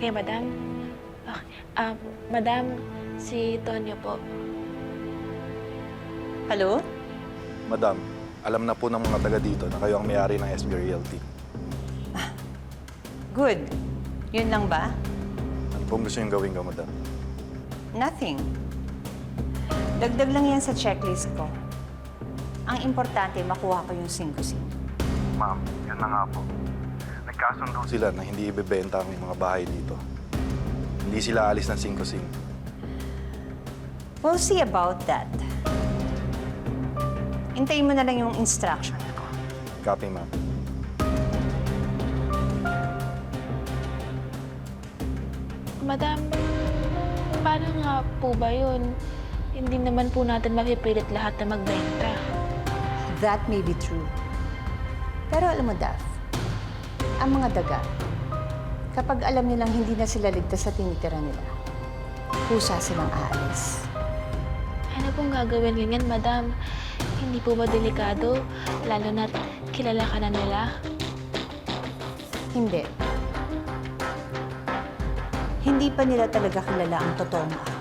Sige, madam. Okay. Madam, si Tonyo po. Hello? Madam, alam na po ng mga taga dito na kayo ang may-ari ng SB Realty. Good. Yun lang ba? Ano pong gusto niyong gawin ka, madam? Nothing. Dagdag lang yan sa checklist ko. Ang importante, makuha ko yung 5-5. Ma'am, yun na nga po. Nagkasundo sila na hindi ibebenta ang mga bahay dito. Hindi sila alis ng 5-5. We'll see about that. Hintayin mo na lang yung instruction ko. Copy, ma'am. Madam, paano nga po ba yun? Hindi naman po natin mapipilit lahat na magbenta. That may be true. Pero alam mo, Daph, ang mga daga, kapag alam nilang hindi na sila ligtas sa tinitira nila, kusa silang aalis. Ano pong gagawin ganyan, madam? Hindi po ba delikado? Lalo na't kilala ka na nila. Hindi. Hindi pa nila talaga kilala ang totoong ako.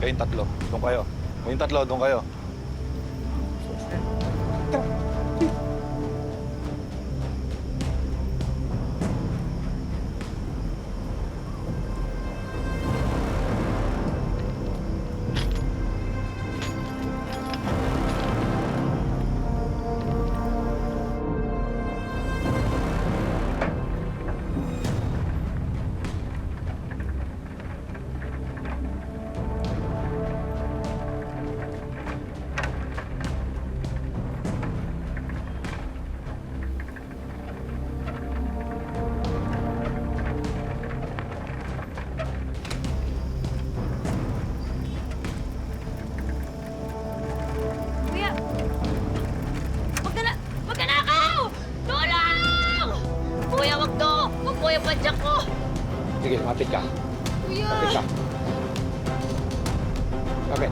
Kayong tatlo, doon kayo. Kayong tatlo, doon kayo. Kuya! Wag ka nakaw! Tulong! Kuya, wag to! Wag po yung padyak ko! Sige, lumapit ka. Kuya! Lapit ka. Lapit.